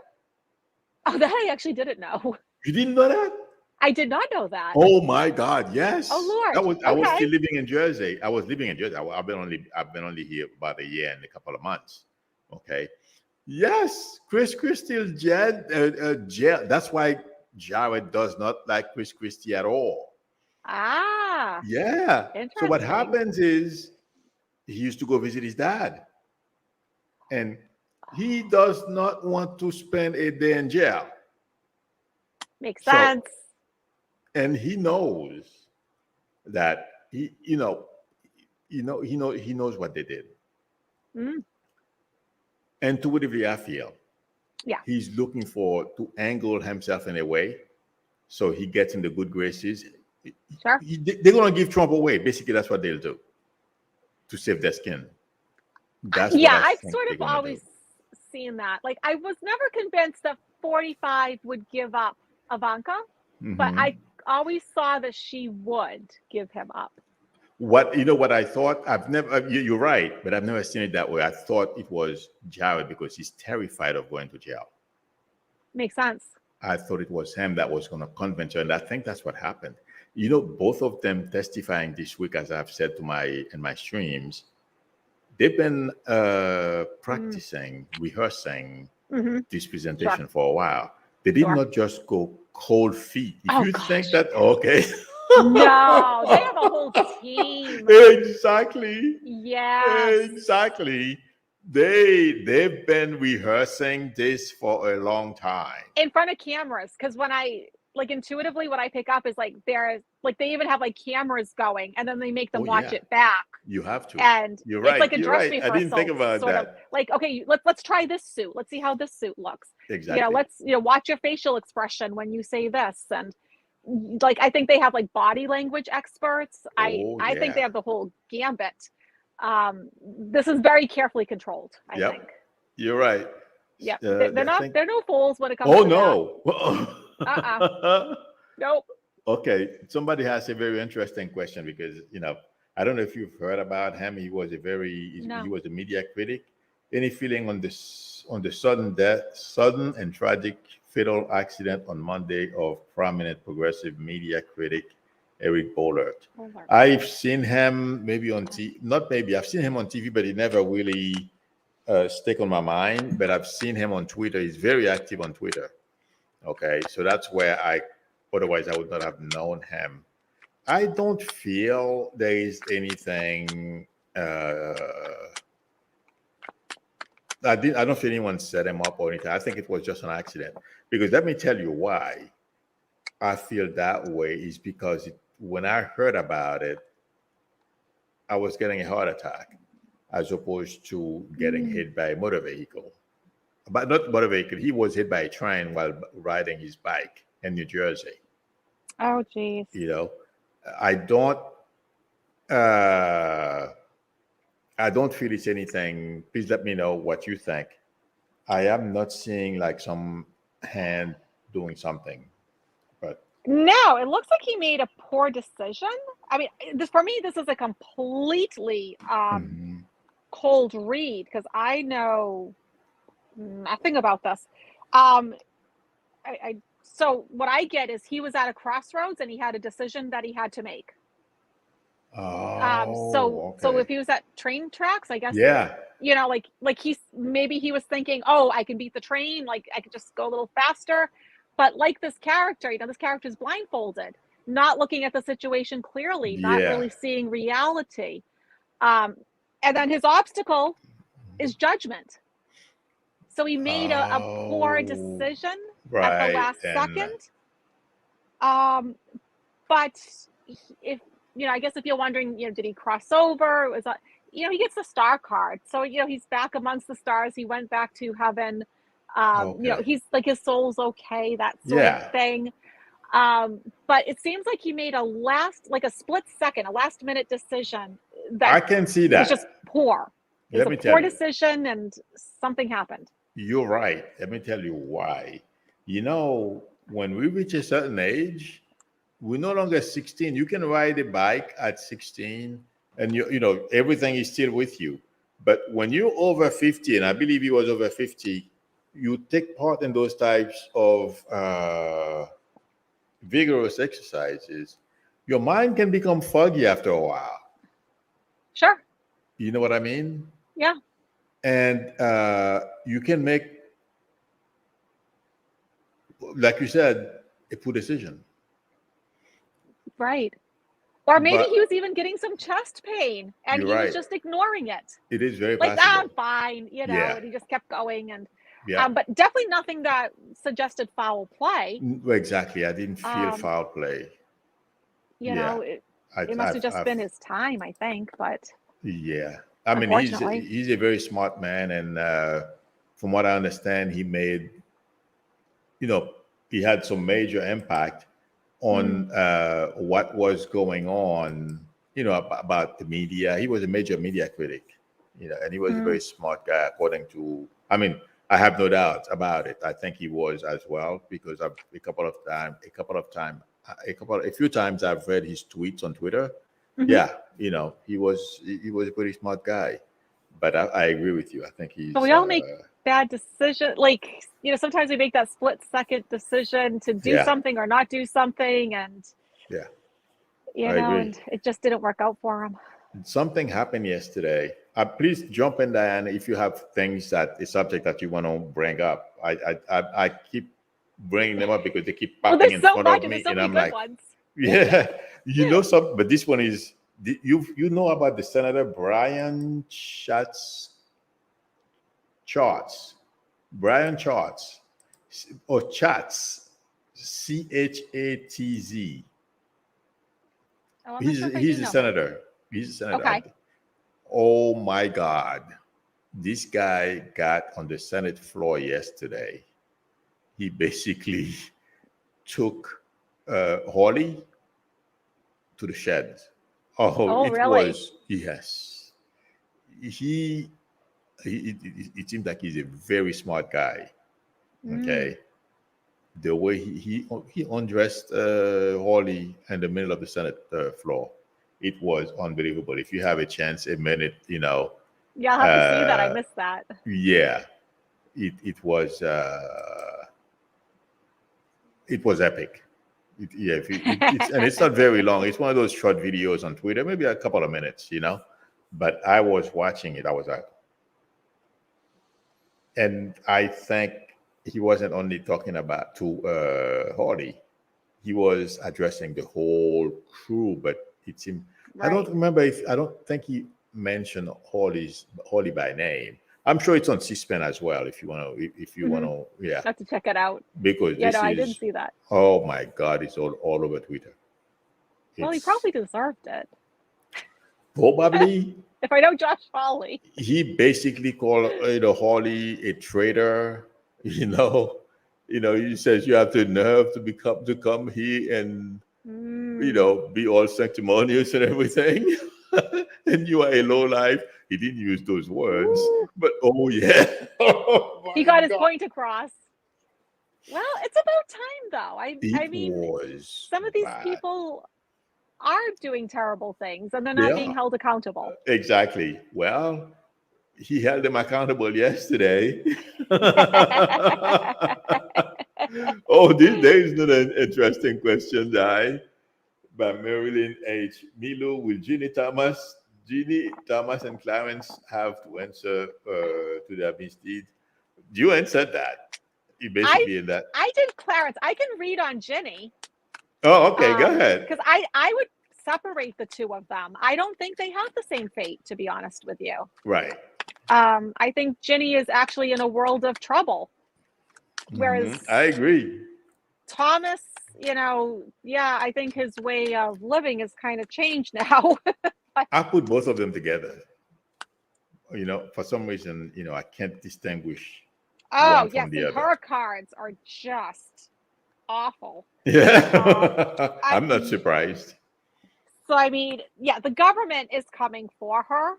Oh, that I actually didn't know. You didn't know that? I did not know that. Oh my God, yes. Oh Lord. I was still living in Jersey. I've been only here about a year and a couple of months. Okay. Yes, Chris Christie jail. That's why Jared does not like Chris Christie at all. Ah. Yeah. So what happens is he used to go visit his dad, and he does not want to spend a day in jail. Makes sense. And he knows that he knows what they did. Mm. And to a degree, I feel, he's looking to angle himself in a way so he gets in the good graces. Sure. They're going to give Trump away. Basically, that's what they'll do to save their skin. I've sort of always seen that. Like, I was never convinced that 45 would give up Ivanka, but I always saw that she would give him up. What I thought, you're right, but I've never seen it that way. I thought it was Jared because he's terrified of going to jail. Makes sense. I thought it was him that was going to convince her, and I think that's what happened. Both of them testifying this week, as I've said in my streams, they've been practicing, rehearsing this presentation for a while. They did not just go cold feet. If you think that, okay. No, they have a whole team. Exactly. Yeah. Exactly. They've been rehearsing this for a long time. In front of cameras. Because when intuitively what I pick up is they even have cameras going and then they make them watch it back. You have to. And you're right. It's like a dress rehearsal. I didn't think about that. Okay, let's try this suit. Let's see how this suit looks. Exactly. Let's watch your facial expression when you say this. And I think they have body language experts. I think they have the whole gambit. This is very carefully controlled, I think. You're right. Yeah. They're no fools when it comes to no. Nope. Okay. Somebody has a very interesting question because, I don't know if you've heard about him. He was he was a media critic. Any feeling on the sudden and tragic fatal accident on Monday of prominent progressive media critic Eric Bollert. Bollert. I've seen him maybe on TV, not maybe, I've seen him on TV, but he never really stick on my mind. But I've seen him on Twitter. He's very active on Twitter. Okay, so that's where otherwise I would not have known him. I don't feel there is anything. I don't feel anyone set him up or anything. I think it was just an accident. Because let me tell you why I feel that way is because when I heard about it, I was getting a heart attack as opposed to getting hit by a motor vehicle. But not motor vehicle. He was hit by a train while riding his bike in New Jersey. Oh, geez. You know, I don't feel it's anything. Please let me know what you think. I am not seeing like some hand doing something, but no, it looks like he made a poor decision. I mean, for me, this is a completely cold read because I know nothing about this. So what I get is he was at a crossroads and he had a decision that he had to make. So if he was at train tracks, I guess, like he was thinking, oh, I can beat the train. Like I could just go a little faster. But like this character, this character's blindfolded, not looking at the situation clearly, not really seeing reality. And then his obstacle is judgment. So he made a poor decision at the last second. But if, I guess if you're wondering, did he cross over? It was, he gets the star card. So, he's back amongst the stars. He went back to heaven. He's like, his soul's okay, that sort of thing. But it seems like he made a split second, a last minute decision that I can see that was just poor. It was a poor decision and something happened. You're right. Let me tell you why. When we reach a certain age, we're no longer 16. You can ride a bike at 16 and everything is still with you. But when you're over 50, and I believe he was over 50, you take part in those types of vigorous exercises, your mind can become foggy after a while. Sure. You know what I mean? Yeah. And you can make, like you said, a poor decision. Right. Or maybe he was even getting some chest pain and he was just ignoring it. It is very like, possible. I'm fine, and he just kept going. And but definitely nothing that suggested foul play. Exactly. I didn't feel foul play. It must have just been his time, I think. But I mean, he's a very smart man, and from what I understand, he made, he had some major impact on what was going on, about the media. He was a major media critic, and he was a very smart guy, according to. I mean, I have no doubt about it. I think he was as well, because a few times I've read his tweets on Twitter. He was a pretty smart guy. But I agree with you. I think he's. But we all make bad decisions. Like, sometimes we make that split second decision to do something or not do something, and and it just didn't work out for him. Something happened yesterday. Please jump in, Diane, if you have things a subject that you want to bring up. I keep bringing them up because they keep popping in front of me, and I'm like, something. But this one is. You know about the Senator Brian Schatz? Brian Schatz, or Chatz, Chatz. He's a senator. He's a senator. Okay. Oh my God. This guy got on the Senate floor yesterday. He basically took Holly to the shed. Oh, it really? was, yes. It seems like he's a very smart guy. Okay. The way he undressed Holly in the middle of the Senate floor, it was unbelievable. If you have a chance, a minute, Yeah, I'll have to see that. I missed that. Yeah. It was epic. And it's not very long. It's one of those short videos on Twitter, maybe a couple of minutes, But I was watching it. I was like, and I think he wasn't only talking about to Hardy. He was addressing the whole crew, but it seemed Right. I don't think he mentioned Hardy by name. I'm sure it's on C-SPAN as well. If you want to, yeah. Have to check it out. Because I didn't see that. Oh my God, it's all over Twitter. Well, he probably deserved it. Probably. If I know Josh Hawley. He basically called Hawley a traitor. He says you have the nerve to come here and be all sanctimonious and everything, and you are a lowlife. He didn't use those words, but oh yeah, he got his point across. Well, it's about time, though. I mean, some of these people are doing terrible things, and they're not being held accountable. Exactly. Well, he held them accountable yesterday. Oh, there is another interesting question, by Marilyn H. Milou, will Jeannie Thomas and Clarence have to answer to their misdeed? You answered that. You basically in that. I did Clarence. I can read on Ginny. Oh, okay, go ahead. Because I would separate the two of them. I don't think they have the same fate, to be honest with you. Right. I think Ginny is actually in a world of trouble. Whereas I agree. Thomas, I think his way of living has kind of changed now. I put both of them together. For some reason, I can't distinguish. Oh, yes, and her cards are just awful. Yeah, I'm not surprised. So, I mean, the government is coming for her.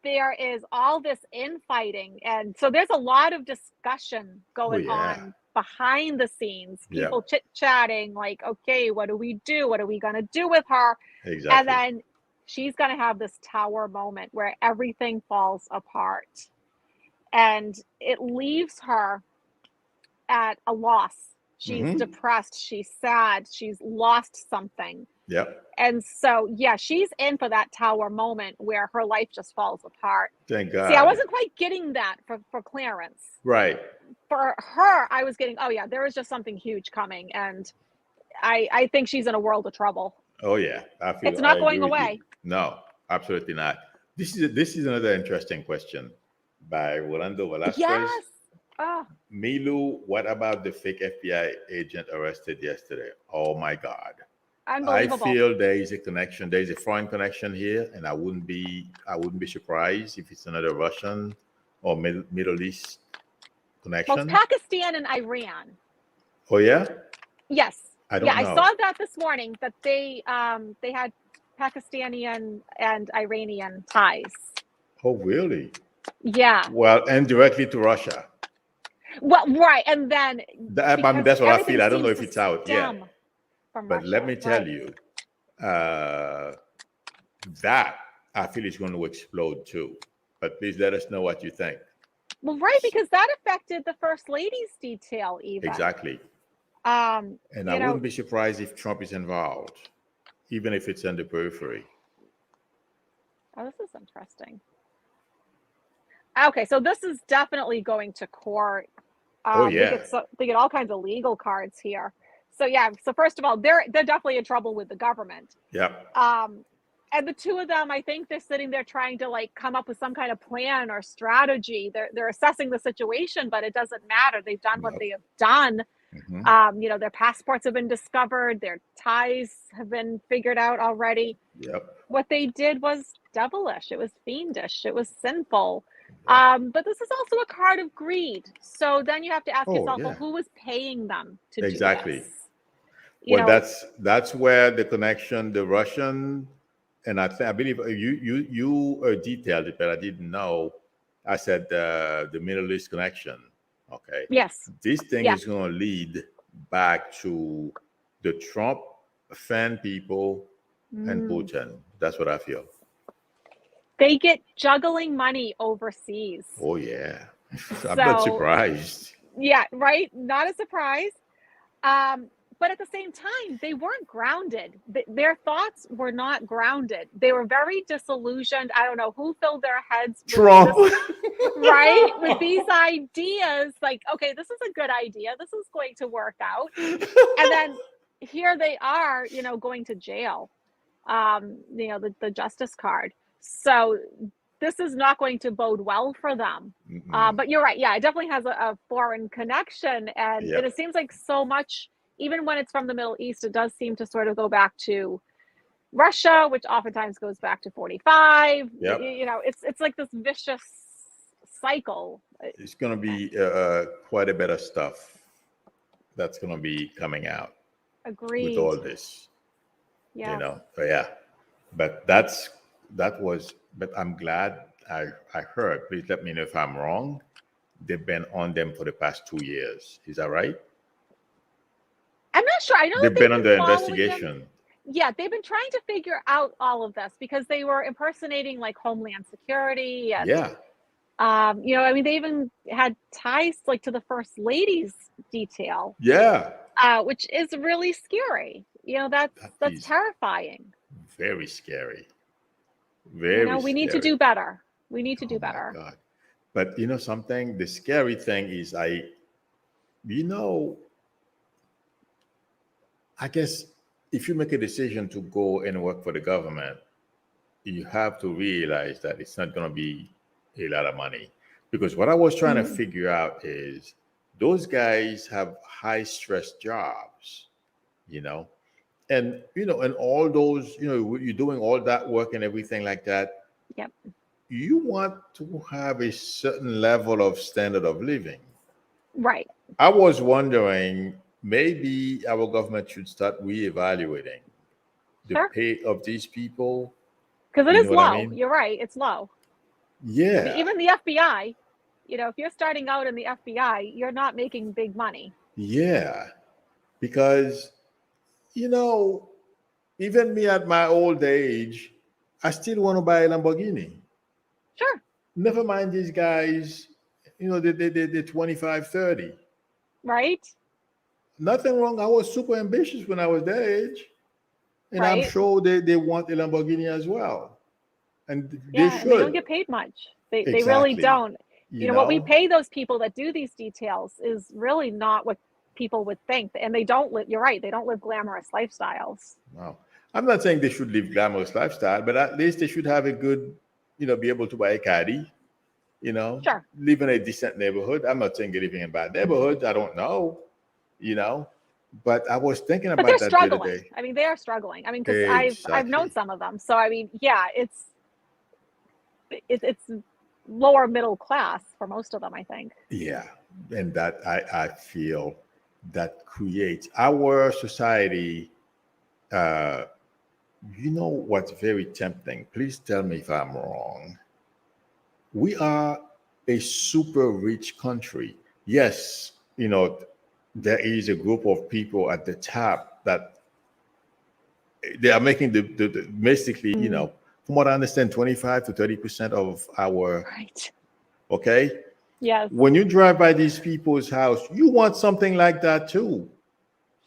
There is all this infighting, and so there's a lot of discussion going on behind the scenes. People chit-chatting, like, okay, what do we do? What are we going to do with her? Exactly. And then she's going to have this tower moment where everything falls apart. And it leaves her at a loss. She's depressed. She's sad. She's lost something. Yep. And so, she's in for that tower moment where her life just falls apart. Thank God. See, I wasn't quite getting that for Clarence. Right. For her, I was getting, there is just something huge coming. And I think she's in a world of trouble. Oh, yeah. It's not going away. No, absolutely not. This is another interesting question by Rolando Velasquez. Yes. Oh. Milou, what about the fake FBI agent arrested yesterday? Oh, my God. I feel there is a connection. There is a foreign connection here, and I wouldn't be surprised if it's another Russian or Middle East connection. Well, Pakistan and Iran. Oh yeah. Yes. I don't know. I saw that this morning that they had Pakistani and Iranian ties. Oh really? Yeah. Well, and directly to Russia. Well, right, and then that's what I feel. I don't know if it's out yet. But Russia, let me tell you, that I feel is going to explode too. But please let us know what you think. Well, right, because that affected the First Lady's detail even. Exactly. And I wouldn't be surprised if Trump is involved, even if it's on the periphery. Oh, this is interesting. Okay, so this is definitely going to court. They get all kinds of legal cards here. So so first of all, they're definitely in trouble with the government. Yeah. And the two of them, I think they're sitting there trying to come up with some kind of plan or strategy. They're assessing the situation, but it doesn't matter. They've done what they have done. Mm-hmm. Their passports have been discovered. Their ties have been figured out already. Yep. What they did was devilish. It was fiendish. It was sinful. But this is also a card of greed. So then you have to ask yourself, well, who was paying them to do this? Well, that's where the connection, the Russian, and I believe you detailed it, but I didn't know. I said the Middle East connection. Okay. Yes. This thing is going to lead back to the Trump fan people and Putin. That's what I feel. They get juggling money overseas. Oh yeah, I'm not surprised. Yeah, right. Not a surprise. but at the same time, they weren't grounded. Their thoughts were not grounded. They were very disillusioned. I don't know who filled their heads with Trump. this, right? With these ideas, like, okay, this is a good idea. This is going to work out. And then here they are, going to jail. The justice card. So this is not going to bode well for them. But you're right. Yeah, it definitely has a foreign connection. And Yep. it seems like so much, even when it's from the Middle East, it does seem to sort of go back to Russia, which oftentimes goes back to 45. Yep. It's like this vicious cycle. It's going to be quite a bit of stuff that's going to be coming out Agreed. with all this. Yeah. So yeah, but but I'm glad I heard. Please let me know if I'm wrong. They've been on them for the past 2 years. Is that right? I'm not sure. I know They've been under following investigation. them. Yeah, they've been trying to figure out all of this because they were impersonating like Homeland Security. And, Yeah. they even had ties like to the First Lady's detail. Yeah. Which is really scary. That's terrifying. Very scary. Very we need to do better. We need to do better. My God. But something, the scary thing is I guess if you make a decision to go and work for the government, you have to realize that it's not going to be a lot of money. Because what I was trying to figure out is those guys have high stress jobs, and all those, you're doing all that work and everything like that. Yep. You want to have a certain level of standard of living. Right. I was wondering, maybe our government should start reevaluating the pay of these people. Because it is low. You're right. It's low. Yeah. Even the FBI, if you're starting out in the FBI, you're not making big money. Yeah. Because, even me at my old age, I still want to buy a Lamborghini. Sure. Never mind these guys, they're 25, 30. Right. Nothing wrong. I was super ambitious when I was their age. And I'm sure they want a Lamborghini as well. And they should. And they don't get paid much. They really don't. What we pay those people that do these details is really not what people would think. And they don't live, you're right, they don't live glamorous lifestyles. No. I'm not saying they should live glamorous lifestyle, but at least they should have a good, be able to buy a caddy, Sure. Live in a decent neighborhood. I'm not saying they're living in bad neighborhoods. I don't know, but I was thinking about that the other day. I mean, they are struggling. I mean, because I've known some of them. So, I mean, yeah, it's lower middle class for most of them, I think. Yeah. And that I feel that creates our society. What's very tempting? Please tell me if I'm wrong. We are a super rich country. Yes, there is a group of people at the top that they are making the basically, from what I understand, 25 to 30% of our. Right. Okay. Yes. When you drive by these people's house, you want something like that too.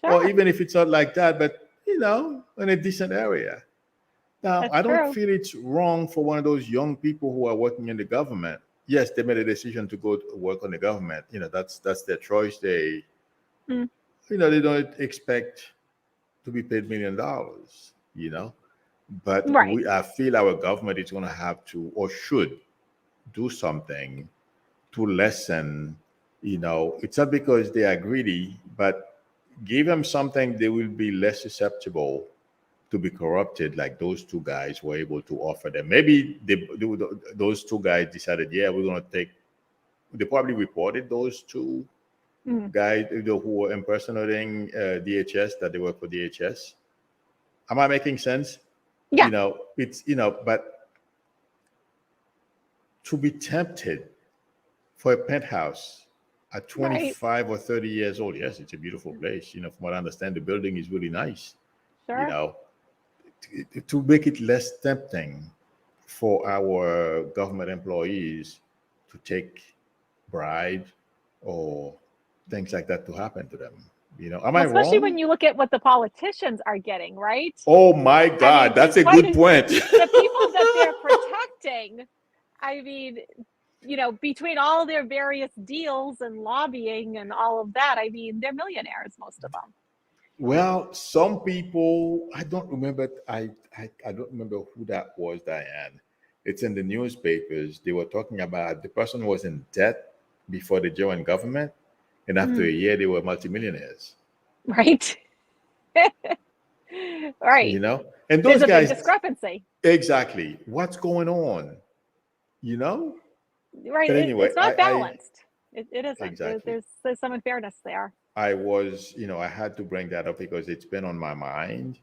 Sure. Or even if it's not like that, but in a decent area. Now, I don't feel it's wrong for one of those young people who are working in the government. Yes, they made a decision to go to work on the government. That's their choice. They, they don't expect to be paid $1 million, But I feel our government is going to have to or should do something to lessen, it's not because they are greedy, but give them something they will be less susceptible to be corrupted, like those two guys were able to offer them. Maybe those two guys decided, we're going to take, they probably reported those two guys who were impersonating DHS, that they work for DHS. Am I making sense? Yeah. It's, but to be tempted for a penthouse at 25 or 30 years old, yes, it's a beautiful place. From what I understand, the building is really nice. Sure. To make it less tempting for our government employees to take bribe or things like that to happen to them. Am I especially wrong? when you look at what the politicians are getting, right? Oh my God, that's a good point. The people that they're protecting, I mean, between all their various deals and lobbying and all of that, I mean, they're millionaires, most of them. Well, some people, I don't remember. I don't remember who that was, Diane. It's in the newspapers. They were talking about the person was in debt before they joined government, and after a year, they were multimillionaires. Right. Right. And There's those a big guys, discrepancy. exactly. What's going on? Right. But anyway, It's not balanced. It isn't. Exactly. There's some unfairness there. I was, I had to bring that up because it's been on my mind.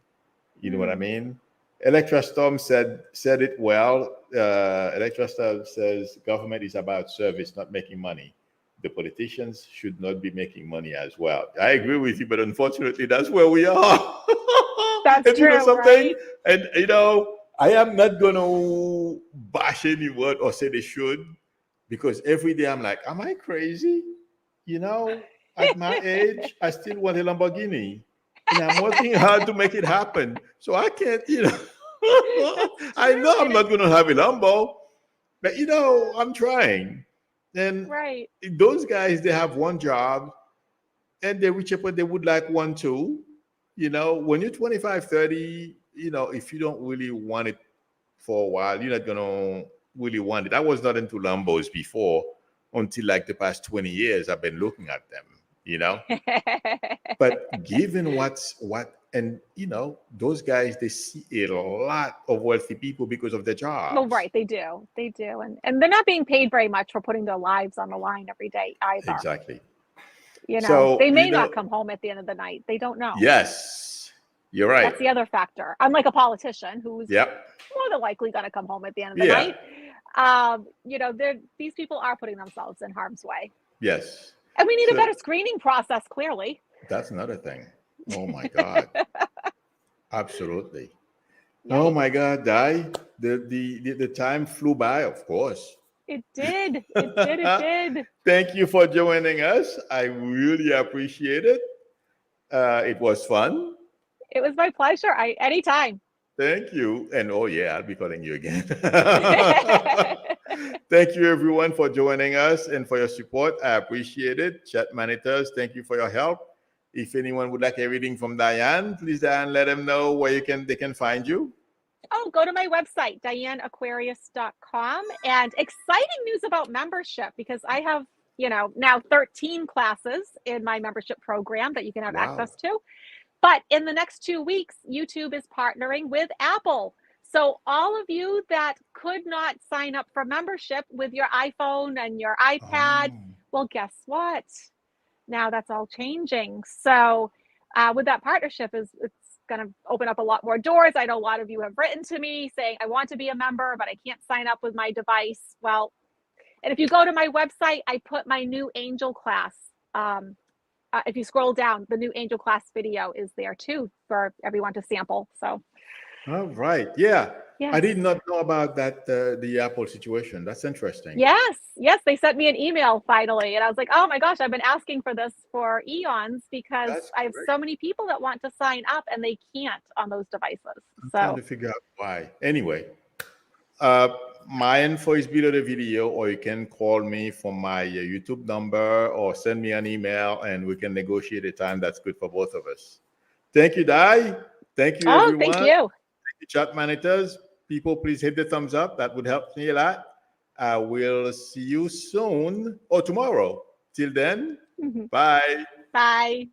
You know what I mean? Electra Storm said it well. Electra Storm says government is about service, not making money. The politicians should not be making money as well. I agree with you, but unfortunately, that's where we are. That's and true, you know something? right? And I am not gonna bash anyone or say they should, because every day I'm like, am I crazy? At my age, I still want a Lamborghini. And I'm working hard to make it happen. So I can't, I know I'm not going to have a Lambo, but, I'm trying. And right. those guys, they have one job and they reach up what they would like one too. When you're 25, 30, if you don't really want it for a while, you're not going to really want it. I was not into Lambos before until like the past 20 years. I've been looking at them. But given those guys, they see a lot of wealthy people because of their jobs. Well, right, they do, and they're not being paid very much for putting their lives on the line every day either. Exactly. So they may not come home at the end of the night. They don't know. Yes, you're right. That's the other factor. Unlike a politician who's more than likely going to come home at the end of the night. These people are putting themselves in harm's way. Yes. And we need a better screening process, clearly. That's another thing. Oh, my God. Absolutely. Yikes. Oh, my God, Di. The time flew by, of course. It did. It did. Thank you for joining us. I really appreciate it. It was fun. It was my pleasure. Anytime. Thank you. And I'll be calling you again. Thank you, everyone, for joining us and for your support. I appreciate it. Chat monitors, thank you for your help. If anyone would like a reading from Diane, please, Diane, let them know where they can find you. Oh, go to my website, DianeAquarius.com. And exciting news about membership, because I have, now 13 classes in my membership program that you can have access to. But in the next 2 weeks, YouTube is partnering with Apple. So all of you that could not sign up for membership with your iPhone and your iPad, well, guess what? Now that's all changing. So with that partnership, it's going to open up a lot more doors. I know a lot of you have written to me saying, I want to be a member, but I can't sign up with my device. Well, and if you go to my website, I put my new angel class. If you scroll down, the new angel class video is there too for everyone to sample. So. All right. Yeah. Yes. I did not know about that, the Apple situation. That's interesting. Yes. They sent me an email finally. And I was like, oh my gosh, I've been asking for this for eons because I have so many people that want to sign up and they can't on those devices. I'm trying to figure out why. Anyway, my info is below the video, or you can call me from my YouTube number or send me an email and we can negotiate a time that's good for both of us. Thank you, Di. Thank you, everyone. Thank you. Thank you, chat monitors. People, please hit the thumbs up. That would help me a lot. I will see you soon or tomorrow. Till then, bye. Bye.